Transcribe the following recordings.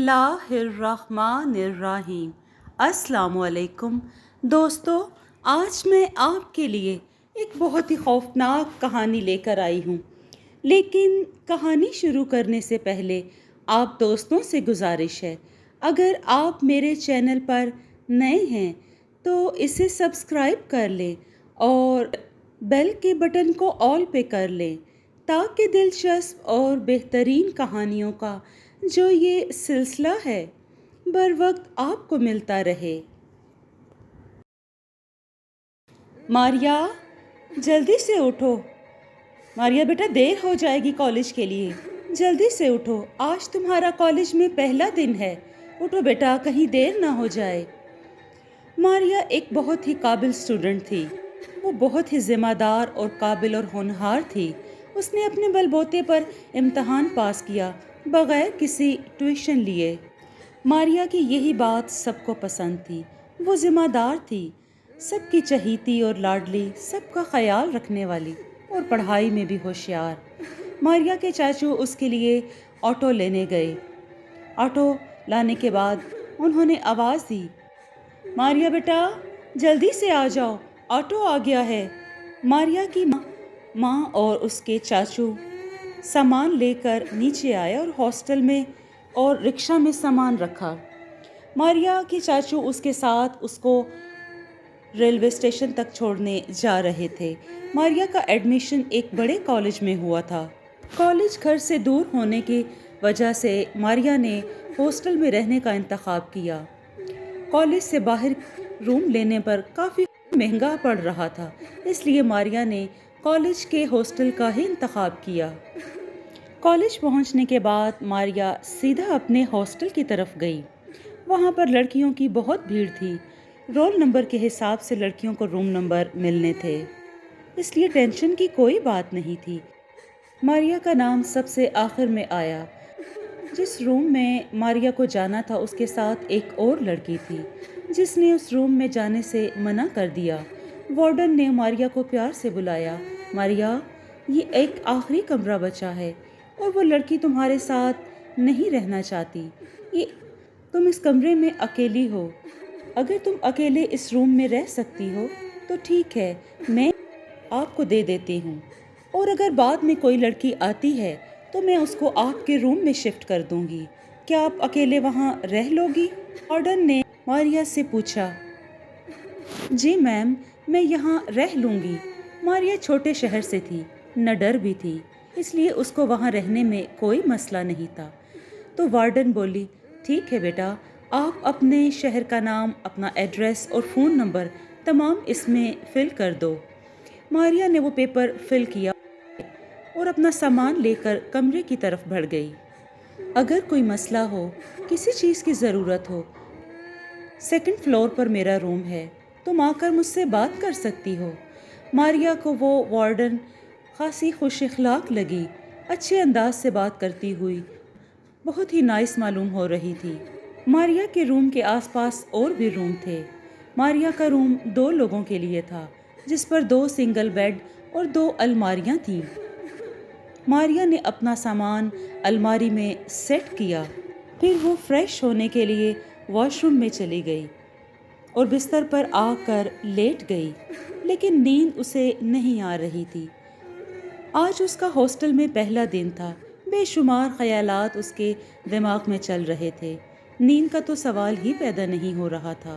اللہ الرحمن الرحیم۔ السلام علیکم دوستو، آج میں آپ کے لیے ایک بہت ہی خوفناک کہانی لے کر آئی ہوں، لیکن کہانی شروع کرنے سے پہلے آپ دوستوں سے گزارش ہے، اگر آپ میرے چینل پر نئے ہیں تو اسے سبسکرائب کر لیں اور بیل کے بٹن کو آل پہ کر لیں تاکہ دلچسپ اور بہترین کہانیوں کا جو یہ سلسلہ ہے بر وقت آپ کو ملتا رہے۔ ماریا، جلدی سے اٹھو۔ ماریا بیٹا، دیر ہو جائے گی کالج کے لیے، جلدی سے اٹھو، آج تمہارا کالج میں پہلا دن ہے، اٹھو بیٹا کہیں دیر نہ ہو جائے۔ ماریا ایک بہت ہی قابل اسٹوڈنٹ تھی، وہ بہت ہی ذمہ دار اور قابل اور ہونہار تھی۔ اس نے اپنے بل بوتے پر امتحان پاس کیا بغیر کسی ٹیوشن لیے۔ ماریا کی یہی بات سب کو پسند تھی، وہ ذمہ دار تھی، سب کی چہیتی اور لاڈلی، سب کا خیال رکھنے والی اور پڑھائی میں بھی ہوشیار۔ ماریا کے چاچو اس کے لیے آٹو لینے گئے۔ آٹو لانے کے بعد انہوں نے آواز دی، ماریا بیٹا جلدی سے آ جاؤ، آٹو آ گیا ہے۔ ماریا کی ماں اور اس کے چاچو سامان لے کر نیچے آئے اور ہاسٹل میں اور رکشہ میں سامان رکھا۔ ماریا کے چاچو اس کے ساتھ اس کو ریلوے اسٹیشن تک چھوڑنے جا رہے تھے۔ ماریا کا ایڈمیشن ایک بڑے کالج میں ہوا تھا۔ کالج گھر سے دور ہونے کی وجہ سے ماریا نے ہاسٹل میں رہنے کا انتخاب کیا۔ کالج سے باہر روم لینے پر کافی مہنگا پڑ رہا تھا، اس لیے ماریا نے کالج کے ہاسٹل کا ہی انتخاب کیا۔ کالج پہنچنے کے بعد ماریا سیدھا اپنے ہاسٹل کی طرف گئی۔ وہاں پر لڑکیوں کی بہت بھیڑ تھی، رول نمبر کے حساب سے لڑکیوں کو روم نمبر ملنے تھے، اس لیے ٹینشن کی کوئی بات نہیں تھی۔ ماریا کا نام سب سے آخر میں آیا۔ جس روم میں ماریا کو جانا تھا اس کے ساتھ ایک اور لڑکی تھی جس نے اس روم میں جانے سے منع کر دیا۔ وارڈن نے ماریا کو پیار سے بلایا، ماریا یہ ایک آخری کمرہ بچا ہے اور وہ لڑکی تمہارے ساتھ نہیں رہنا چاہتی، تم اس کمرے میں اکیلی ہو، اگر تم اکیلے اس روم میں رہ سکتی ہو تو ٹھیک ہے، میں آپ کو دے دیتی ہوں، اور اگر بعد میں کوئی لڑکی آتی ہے تو میں اس کو آپ کے روم میں شفٹ کر دوں گی، کیا آپ اکیلے وہاں رہ لو گی؟ وارڈن نے ماریا سے پوچھا۔ جی میم، میں یہاں رہ لوں گی۔ ماریا چھوٹے شہر سے تھی، نہ ڈر بھی تھی، اس لیے اس کو وہاں رہنے میں کوئی مسئلہ نہیں تھا۔ تو وارڈن بولی، ٹھیک ہے بیٹا، آپ اپنے شہر کا نام، اپنا ایڈریس اور فون نمبر تمام اس میں فل کر دو۔ ماریا نے وہ پیپر فل کیا اور اپنا سامان لے کر کمرے کی طرف بڑھ گئی۔ اگر کوئی مسئلہ ہو، کسی چیز کی ضرورت ہو، سیکنڈ فلور پر میرا روم ہے، تم آ کر مجھ سے بات کر سکتی ہو۔ ماریا کو وہ وارڈن خاصی خوش اخلاق لگی، اچھے انداز سے بات کرتی ہوئی، بہت ہی نائس معلوم ہو رہی تھی۔ ماریا کے روم کے آس پاس اور بھی روم تھے۔ ماریا کا روم 2 لوگوں کے لیے تھا، جس پر 2 سنگل بیڈ اور 2 الماریاں تھیں۔ ماریا نے اپنا سامان الماری میں سیٹ کیا، پھر وہ فریش ہونے کے لیے واش روم میں چلی گئی اور بستر پر آ کر لیٹ گئی، لیکن نیند اسے نہیں آ رہی تھی۔ آج اس کا ہاسٹل میں پہلا دن تھا، بے شمار خیالات اس کے دماغ میں چل رہے تھے، نیند کا تو سوال ہی پیدا نہیں ہو رہا تھا۔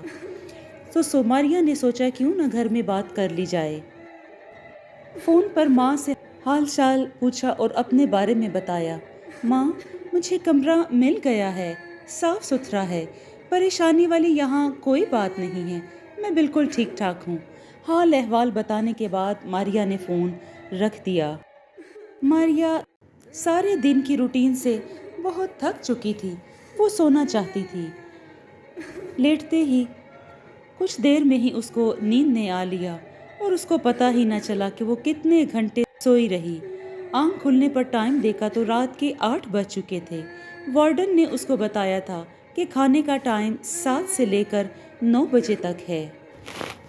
تو ماریا نے سوچا کیوں نہ گھر میں بات کر لی جائے۔ فون پر ماں سے حال چال پوچھا اور اپنے بارے میں بتایا۔ ماں، مجھے کمرہ مل گیا ہے، صاف ستھرا ہے، پریشانی والی یہاں کوئی بات نہیں ہے، میں بالکل ٹھیک ٹھاک ہوں۔ حال احوال بتانے کے بعد ماریا نے فون رکھ دیا۔ ماریا سارے دن کی روٹین سے بہت تھک چکی تھی، وہ سونا چاہتی تھی۔ لیٹتے ہی کچھ دیر میں ہی اس کو نیند نے آ لیا اور اس کو پتہ ہی نہ چلا کہ وہ کتنے گھنٹے سوئی رہی۔ آنکھ کھلنے پر ٹائم دیکھا تو رات کے 8 بج چکے تھے۔ وارڈن نے اس کو بتایا تھا کہ کھانے کا ٹائم 7 سے لے کر 9 بجے تک ہے۔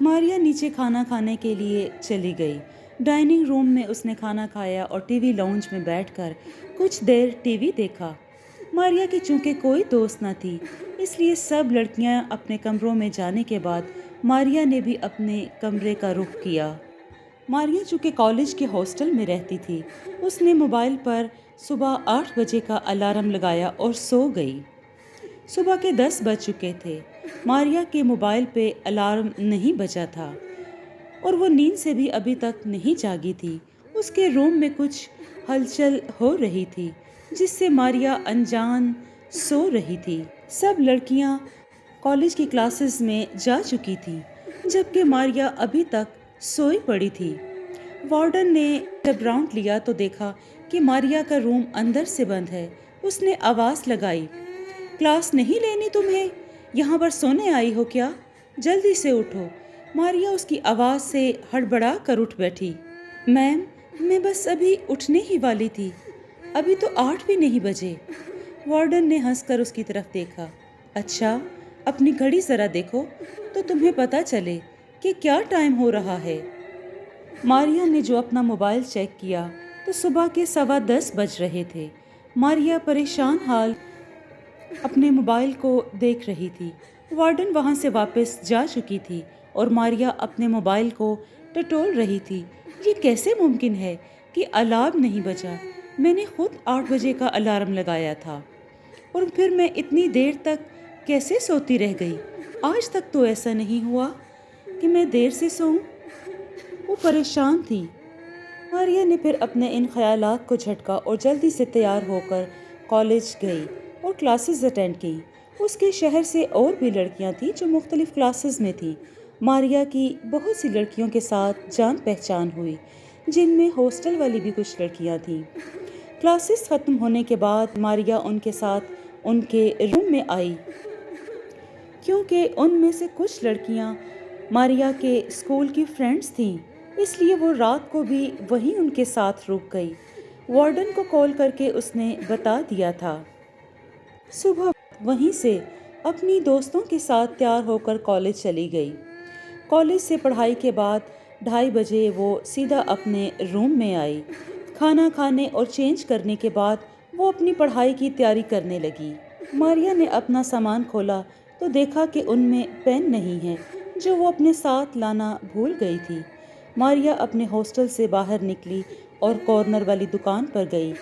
ماریا نیچے کھانا کھانے کے لیے چلی گئی۔ ڈائننگ روم میں اس نے کھانا کھایا اور ٹی وی لاؤنج میں بیٹھ کر کچھ دیر ٹی وی دیکھا۔ ماریا کی چونکہ کوئی دوست نہ تھی، اس لیے سب لڑکیاں اپنے کمروں میں جانے کے بعد ماریا نے بھی اپنے کمرے کا رخ کیا۔ ماریا چونکہ کالج کے ہاسٹل میں رہتی تھی، اس نے موبائل پر صبح 8 بجے کا الارم لگایا اور سو گئی۔ صبح کے 10 بج چکے تھے۔ ماریا کے موبائل پہ الارم نہیں بجا تھا اور وہ نیند سے بھی ابھی تک نہیں جاگی تھی۔ اس کے روم میں کچھ ہلچل ہو رہی تھی جس سے ماریا انجان سو رہی تھی۔ سب لڑکیاں کالج کی کلاسز میں جا چکی تھیں جبکہ ماریا ابھی تک سوئی پڑی تھی۔ وارڈن نے جب راؤنڈ لیا تو دیکھا کہ ماریا کا روم اندر سے بند ہے۔ اس نے آواز لگائی، کلاس نہیں لینی تمہیں؟ یہاں پر سونے آئی ہو کیا؟ جلدی سے اٹھو۔ ماریا اس کی آواز سے ہڑبڑا کر اٹھ بیٹھی۔ میم، میں بس ابھی اٹھنے ہی والی تھی، ابھی تو 8 بھی نہیں بجے۔ وارڈن نے ہنس کر اس کی طرف دیکھا۔ اچھا، اپنی گھڑی ذرا دیکھو تو تمہیں پتہ چلے کہ کیا ٹائم ہو رہا ہے۔ ماریا نے جو اپنا موبائل چیک کیا تو صبح کے 10:15 بج رہے تھے۔ ماریا پریشان حال اپنے موبائل کو دیکھ رہی تھی۔ وارڈن وہاں سے واپس جا چکی تھی اور ماریا اپنے موبائل کو ٹٹول رہی تھی۔ یہ کیسے ممکن ہے کہ الارم نہیں بجا؟ میں نے خود 8 بجے کا الارم لگایا تھا اور پھر میں اتنی دیر تک کیسے سوتی رہ گئی؟ آج تک تو ایسا نہیں ہوا کہ میں دیر سے سوؤں۔ وہ پریشان تھی۔ ماریا نے پھر اپنے ان خیالات کو جھٹکا اور جلدی سے تیار ہو کر کالج گئی اور کلاسز اٹینڈ کی۔ اس کے شہر سے اور بھی لڑکیاں تھیں جو مختلف کلاسز میں تھیں۔ ماریا کی بہت سی لڑکیوں کے ساتھ جان پہچان ہوئی جن میں ہاسٹل والی بھی کچھ لڑکیاں تھیں۔ کلاسز ختم ہونے کے بعد ماریا ان کے ساتھ ان کے روم میں آئی کیونکہ ان میں سے کچھ لڑکیاں ماریا کے اسکول کی فرینڈز تھیں، اس لیے وہ رات کو بھی وہیں ان کے ساتھ رک گئی۔ وارڈن کو کال کر کے اس نے بتا دیا تھا۔ صبح وہیں سے اپنی دوستوں کے ساتھ تیار ہو کر کالج چلی گئی۔ کالج سے پڑھائی کے بعد 2:30 بجے وہ سیدھا اپنے روم میں آئی۔ کھانا کھانے اور چینج کرنے کے بعد وہ اپنی پڑھائی کی تیاری کرنے لگی۔ ماریا نے اپنا سامان کھولا تو دیکھا کہ ان میں پین نہیں ہے جو وہ اپنے ساتھ لانا بھول گئی تھی۔ ماریا اپنے ہاسٹل سے باہر نکلی اور کارنر والی دکان پر گئی۔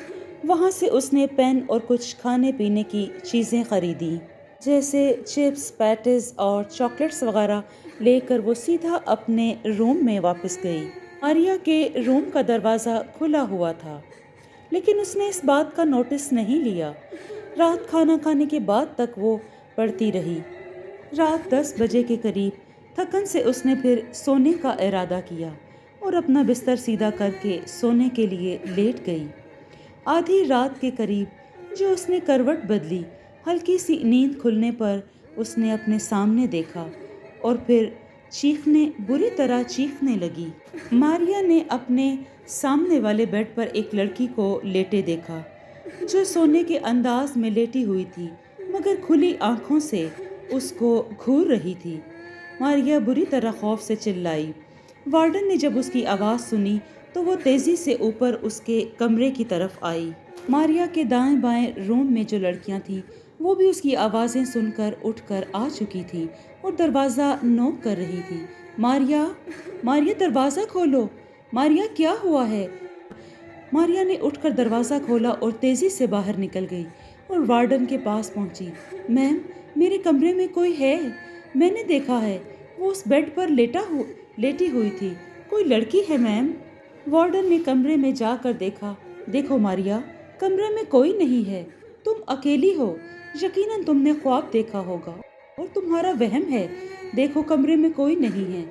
وہاں سے اس نے پین اور کچھ کھانے پینے کی چیزیں خریدیں جیسے چپس، پیٹیز اور چاکلیٹس وغیرہ لے کر وہ سیدھا اپنے روم میں واپس گئی۔ ماریا کے روم کا دروازہ کھلا ہوا تھا لیکن اس نے اس بات کا نوٹس نہیں لیا۔ رات کھانا کھانے کے بعد تک وہ پڑھتی رہی۔ رات 10 بجے کے قریب تھکن سے اس نے پھر سونے کا ارادہ کیا اور اپنا بستر سیدھا کر کے سونے کے لیے لیٹ گئی۔ آدھی رات کے قریب جو اس نے کروٹ بدلی، ہلکی سی نیند کھلنے پر اس نے اپنے سامنے دیکھا اور پھر بری طرح چیخنے لگی۔ ماریا نے اپنے سامنے والے بیڈ پر ایک لڑکی کو لیٹے دیکھا جو سونے کے انداز میں لیٹی ہوئی تھی مگر کھلی آنکھوں سے اس کو گھور رہی تھی۔ ماریا بری طرح خوف سے چلائی۔ وارڈن نے جب اس کی آواز سنی تو وہ تیزی سے اوپر اس کے کمرے کی طرف آئی۔ ماریا کے دائیں بائیں روم میں جو لڑکیاں تھیں وہ بھی اس کی آوازیں سن کر اٹھ کر آ چکی تھیں اور دروازہ نوک کر رہی تھی۔ ماریا، ماریا دروازہ کھولو، ماریا کیا ہوا ہے؟ ماریا نے اٹھ کر دروازہ کھولا اور تیزی سے باہر نکل گئی اور وارڈن کے پاس پہنچی۔ میم، میرے کمرے میں کوئی ہے، میں نے دیکھا ہے، وہ اس بیڈ پر لیٹی ہوئی تھی، کوئی لڑکی ہے میم۔ وارڈن نے کمرے میں جا کر دیکھا۔ دیکھو ماریا، کمرے میں کوئی نہیں ہے، تم اکیلی ہو، یقیناً تم نے خواب دیکھا ہوگا اور تمہارا وہم ہے۔ دیکھو کمرے میں کوئی نہیں ہے،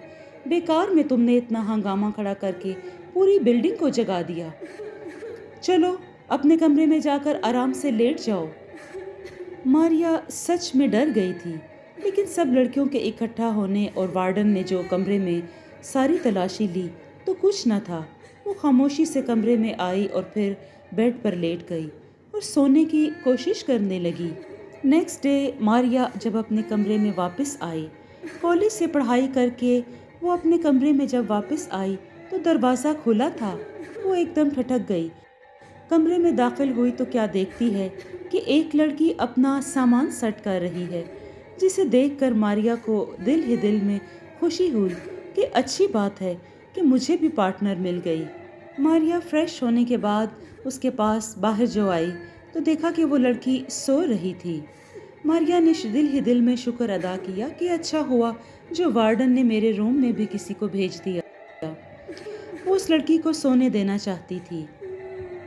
بیکار میں تم نے اتنا ہنگامہ کھڑا کر کے پوری بلڈنگ کو جگا دیا۔ چلو اپنے کمرے میں جا کر آرام سے لیٹ جاؤ۔ ماریا سچ میں ڈر گئی تھی لیکن سب لڑکیوں کے اکٹھا ہونے اور وارڈن نے جو کمرے میں ساری تلاشی لی تو کچھ نہ تھا۔ وہ خاموشی سے کمرے میں آئی اور پھر بیڈ پر لیٹ گئی اور سونے کی کوشش کرنے لگی۔ نیکسٹ ڈے ماریا جب اپنے کمرے میں واپس آئی، کالج سے پڑھائی کر کے وہ اپنے کمرے میں جب واپس آئی تو دروازہ کھلا تھا۔ وہ ایک دم ٹھٹک گئی۔ کمرے میں داخل ہوئی تو کیا دیکھتی ہے کہ ایک لڑکی اپنا سامان سیٹ کر رہی ہے، جسے دیکھ کر ماریا کو دل ہی دل میں خوشی ہوئی کہ اچھی بات ہے کہ مجھے بھی پارٹنر مل گئی۔ ماریا فریش ہونے کے بعد اس کے پاس باہر جو آئی تو دیکھا کہ وہ لڑکی سو رہی تھی۔ ماریا نے دل ہی دل میں شکر ادا کیا کہ اچھا ہوا جو وارڈن نے میرے روم میں بھی کسی کو بھیج دیا۔ وہ اس لڑکی کو سونے دینا چاہتی تھی۔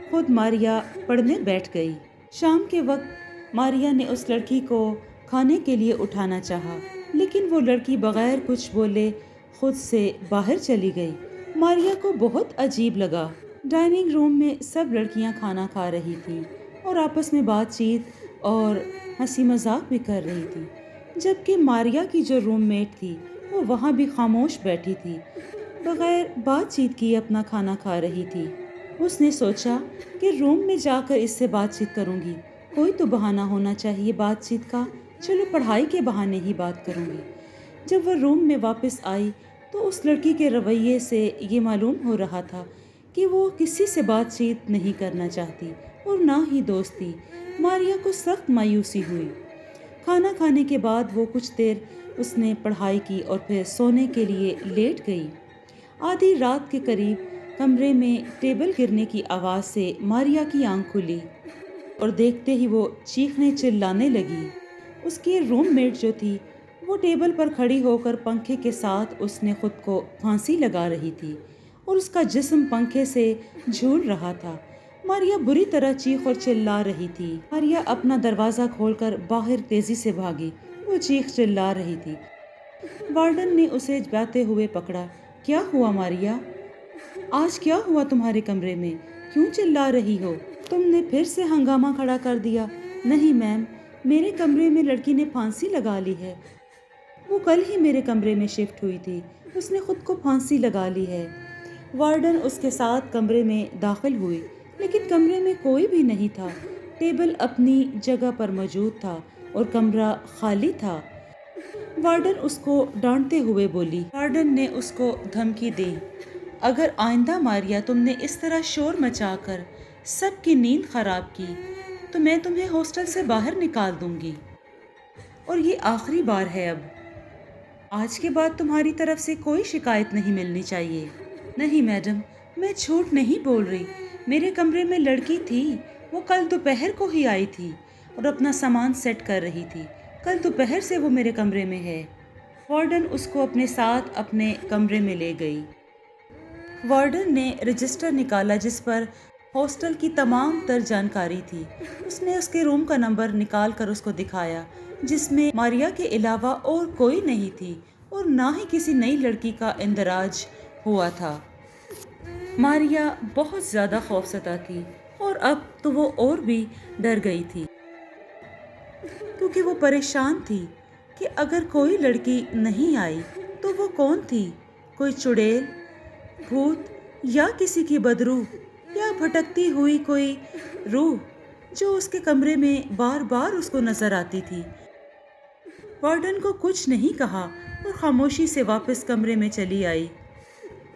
خود ماریا پڑھنے بیٹھ گئی۔ شام کے وقت ماریا نے اس لڑکی کو کھانے کے لیے اٹھانا چاہا، لیکن وہ لڑکی بغیر کچھ بولے خود سے باہر چلی گئی۔ ماریا کو بہت عجیب لگا۔ ڈائننگ روم میں سب لڑکیاں کھانا کھا رہی تھیں اور آپس میں بات چیت اور ہنسی مذاق بھی کر رہی تھی، جبکہ ماریا کی جو روم میٹ تھی وہ وہاں بھی خاموش بیٹھی تھی، بغیر بات چیت کیے اپنا کھانا کھا رہی تھی۔ اس نے سوچا کہ روم میں جا کر اس سے بات چیت کروں گی، کوئی تو بہانہ ہونا چاہیے بات چیت کا، چلو پڑھائی کے بہانے ہی بات کروں گی۔ جب وہ روم میں واپس آئی تو اس لڑکی کے رویے سے یہ معلوم ہو رہا تھا کہ وہ کسی سے بات چیت نہیں کرنا چاہتی اور نہ ہی دوستی۔ ماریا کو سخت مایوسی ہوئی۔ کھانا کھانے کے بعد وہ کچھ دیر اس نے پڑھائی کی اور پھر سونے کے لیے لیٹ گئی۔ آدھی رات کے قریب کمرے میں ٹیبل گرنے کی آواز سے ماریا کی آنکھ کھلی اور دیکھتے ہی وہ چیخنے چلانے لگی۔ اس کی روم میٹ جو تھی وہ ٹیبل پر کھڑی ہو کر پنکھے کے ساتھ اس نے خود کو پھانسی لگا رہی تھی اور اس کا جسم پنکھے سے جھول رہا تھا۔ ماریا بری طرح چیخ اور چلا رہی تھی۔ ماریا اپنا دروازہ کھول کر باہر تیزی سے بھاگی، وہ چیخ چلا رہی تھی۔ وارڈن نے اسے جاتے ہوئے پکڑا۔ کیا ہوا ماریا؟ آج کیا ہوا تمہارے کمرے میں؟ کیوں چلا رہی ہو؟ تم نے پھر سے ہنگامہ کھڑا کر دیا۔ نہیں میم، میرے کمرے میں لڑکی نے پھانسی لگا لی ہے۔ وہ کل ہی میرے کمرے میں شفٹ ہوئی تھی، اس نے خود کو پھانسی لگا لی ہے۔ وارڈن اس کے ساتھ کمرے میں داخل ہوئی، لیکن کمرے میں کوئی بھی نہیں تھا۔ ٹیبل اپنی جگہ پر موجود تھا اور کمرہ خالی تھا۔ وارڈن اس کو ڈانٹتے ہوئے بولی۔ وارڈن نے اس کو دھمکی دی، اگر آئندہ ماریا تم نے اس طرح شور مچا کر سب کی نیند خراب کی تو میں تمہیں ہاسٹل سے باہر نکال دوں گی، اور یہ آخری بار ہے۔ اب آج کے بعد تمہاری طرف سے کوئی شکایت نہیں ملنی چاہیے۔ نہیں میڈم، میں جھوٹ نہیں بول رہی، میرے کمرے میں لڑکی تھی، وہ کل دوپہر کو ہی آئی تھی اور اپنا سامان سیٹ کر رہی تھی۔ کل دوپہر سے وہ میرے کمرے میں ہے۔ وارڈن اس کو اپنے ساتھ اپنے کمرے میں لے گئی۔ وارڈن نے رجسٹر نکالا جس پر ہاسٹل کی تمام تر جانکاری تھی۔ اس نے اس کے روم کا نمبر نکال کر اس کو دکھایا، جس میں ماریا کے علاوہ اور کوئی نہیں تھی اور نہ ہی کسی نئی لڑکی کا اندراج ہوا تھا۔ ماریا بہت زیادہ خوفزدہ تھی اور اب تو وہ اور بھی ڈر گئی تھی، کیونکہ وہ پریشان تھی کہ اگر کوئی لڑکی نہیں آئی تو وہ کون تھی؟ کوئی چڑیل، بھوت، یا کسی کی بدروح، یا بھٹکتی ہوئی کوئی روح جو اس کے کمرے میں بار بار اس کو نظر آتی تھی۔ وارڈن کو کچھ نہیں کہا اور خاموشی سے واپس کمرے میں چلی آئی۔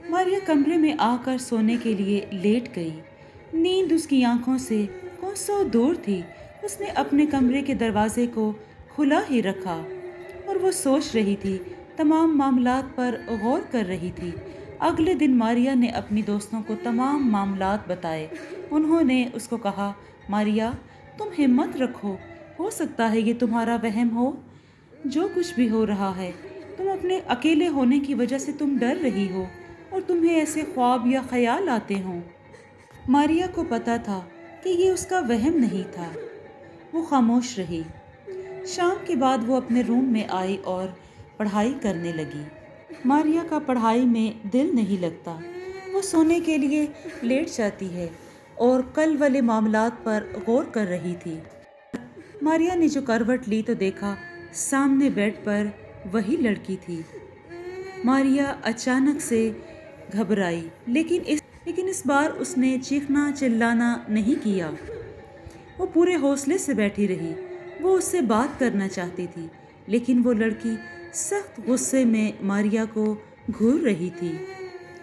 ماریا کمرے میں آ کر سونے کے لیے لیٹ گئی۔ نیند اس کی آنکھوں سے کوسوں دور تھی۔ اس نے اپنے کمرے کے دروازے کو کھلا ہی رکھا اور وہ سوچ رہی تھی، تمام معاملات پر غور کر رہی تھی۔ اگلے دن ماریا نے اپنی دوستوں کو تمام معاملات بتائے۔ انہوں نے اس کو کہا، ماریا تم ہمت رکھو، ہو سکتا ہے یہ تمہارا وہم ہو، جو کچھ بھی ہو رہا ہے، تم اپنے اکیلے ہونے کی وجہ سے تم ڈر رہی ہو اور تمہیں ایسے خواب یا خیال آتے ہوں۔ ماریا کو پتا تھا کہ یہ اس کا وہم نہیں تھا۔ وہ خاموش رہی۔ شام کے بعد وہ اپنے روم میں آئی اور پڑھائی کرنے لگی۔ ماریا کا پڑھائی میں دل نہیں لگتا، وہ سونے کے لیے لیٹ جاتی ہے اور کل والے معاملات پر غور کر رہی تھی۔ ماریا نے جو کروٹ لی تو دیکھا سامنے بیڈ پر وہی لڑکی تھی۔ ماریا اچانک سے گھبرائی، لیکن اس بار اس نے چیخنا چلانا نہیں کیا۔ وہ پورے حوصلے سے بیٹھی رہی۔ وہ اس سے بات کرنا چاہتی تھی، لیکن وہ لڑکی سخت غصے میں ماریا کو گھور رہی تھی،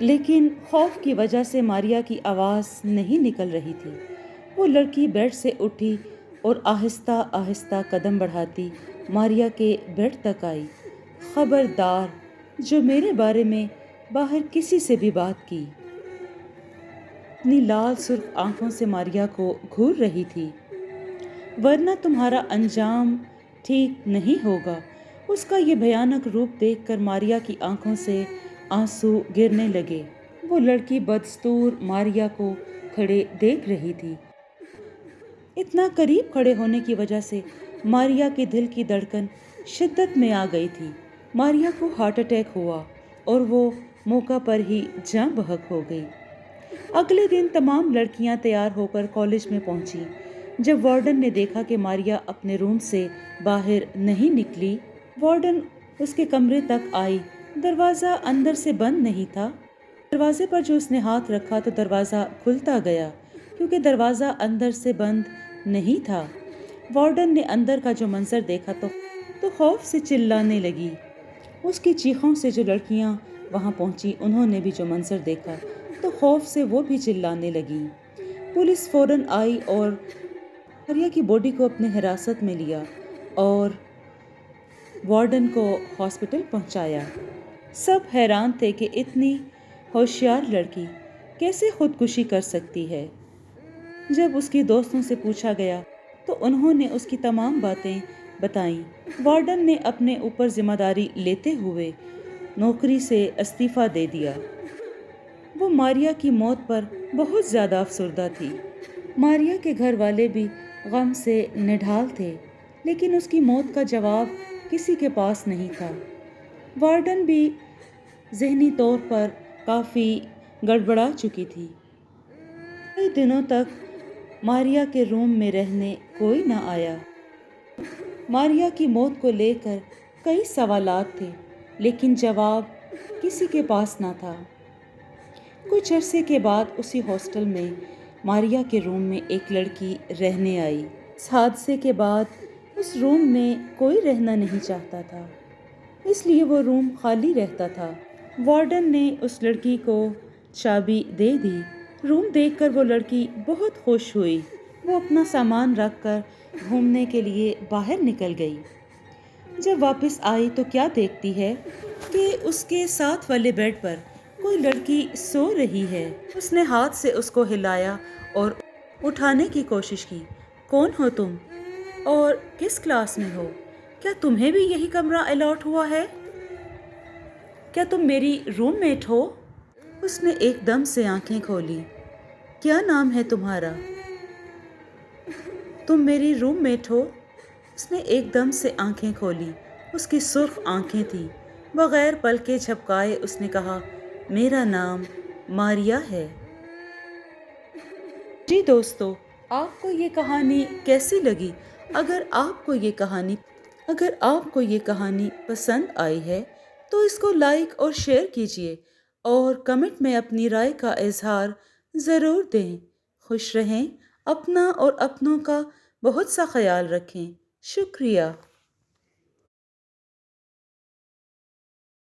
لیکن خوف کی وجہ سے ماریا کی آواز نہیں نکل رہی تھی۔ وہ لڑکی بیڈ سے اٹھی اور آہستہ آہستہ قدم بڑھاتی ماریا کے بیڈ تک آئی۔ خبردار جو میرے بارے میں باہر کسی سے بھی بات کی۔ اپنی لال سرخ آنکھوں سے ماریا کو گھور رہی تھی، ورنہ تمہارا انجام ٹھیک نہیں ہوگا۔ اس کا یہ بھیانک روپ دیکھ کر ماریا کی آنکھوں سے آنسو گرنے لگے۔ وہ لڑکی بدستور ماریا کو کھڑے دیکھ رہی تھی۔ اتنا قریب کھڑے ہونے کی وجہ سے ماریا کے دل کی دھڑکن شدت میں آ گئی تھی۔ ماریا کو ہارٹ اٹیک ہوا اور وہ موقع پر ہی جاں بحق ہو گئی۔ اگلے دن تمام لڑکیاں تیار ہو کر کالج میں پہنچی۔ جب وارڈن نے دیکھا کہ ماریا اپنے روم سے باہر نہیں نکلی، وارڈن اس کے کمرے تک آئی۔ دروازہ اندر سے بند نہیں تھا۔ دروازے پر جو اس نے ہاتھ رکھا تو دروازہ کھلتا گیا، کیونکہ دروازہ اندر سے بند نہیں تھا۔ وارڈن نے اندر کا جو منظر دیکھا تو خوف سے چلانے لگی۔ اس کی چیخوں سے جو لڑکیاں وہاں پہنچی انہوں نے بھی جو منظر دیکھا تو خوف سے وہ بھی چلانے لگیں۔ پولیس فوراً آئی اور ماریا کی باڈی کو اپنے حراست میں لیا اور وارڈن کو ہاسپٹل پہنچایا۔ سب حیران تھے کہ اتنی ہوشیار لڑکی کیسے خودکشی کر سکتی ہے۔ جب اس کی دوستوں سے پوچھا گیا تو انہوں نے اس کی تمام باتیں بتائیں۔ وارڈن نے اپنے اوپر ذمہ داری لیتے ہوئے نوکری سے استعفیٰ دے دیا۔ وہ ماریا کی موت پر بہت زیادہ افسردہ تھی۔ ماریا کے گھر والے بھی غم سے نڈھال تھے، لیکن اس کی موت کا جواب کسی کے پاس نہیں تھا۔ وارڈن بھی ذہنی طور پر کافی گڑبڑا چکی تھی۔ کئی دنوں تک ماریا کے روم میں رہنے کوئی نہ آیا۔ ماریا کی موت کو لے کر کئی سوالات تھے، لیکن جواب کسی کے پاس نہ تھا۔ کچھ عرصے کے بعد اسی ہاسٹل میں ماریا کے روم میں ایک لڑکی رہنے آئی۔ اس حادثے کے بعد اس روم میں کوئی رہنا نہیں چاہتا تھا، اس لیے وہ روم خالی رہتا تھا۔ وارڈن نے اس لڑکی کو چابی دے دی۔ روم دیکھ کر وہ لڑکی بہت خوش ہوئی۔ وہ اپنا سامان رکھ کر گھومنے کے لیے باہر نکل گئی۔ جب واپس آئی تو کیا دیکھتی ہے کہ اس کے ساتھ والے بیڈ پر کوئی لڑکی سو رہی ہے۔ اس نے ہاتھ سے اس کو ہلایا اور اٹھانے کی کوشش کی۔ کون ہو تم اور کس کلاس میں ہو؟ کیا تمہیں بھی یہی کمرہ الاٹ ہوا ہے؟ کیا تم میری روم میٹ ہو؟ اس نے ایک دم سے آنکھیں کھولی۔ کیا نام ہے تمہارا؟ تم میری روم میٹ ہو؟ اس نے ایک دم سے آنکھیں کھولی۔ اس کی سرخ آنکھیں تھیں۔ بغیر پلکیں جھپکائے اس نے کہا، میرا نام ماریا ہے۔ جی دوستو، آپ کو یہ کہانی کیسی لگی؟ اگر آپ کو یہ کہانی پسند آئی ہے تو اس کو لائک اور شیئر کیجیے اور کمنٹ میں اپنی رائے کا اظہار ضرور دیں۔ خوش رہیں، اپنا اور اپنوں کا بہت سا خیال رکھیں۔ شکریہ۔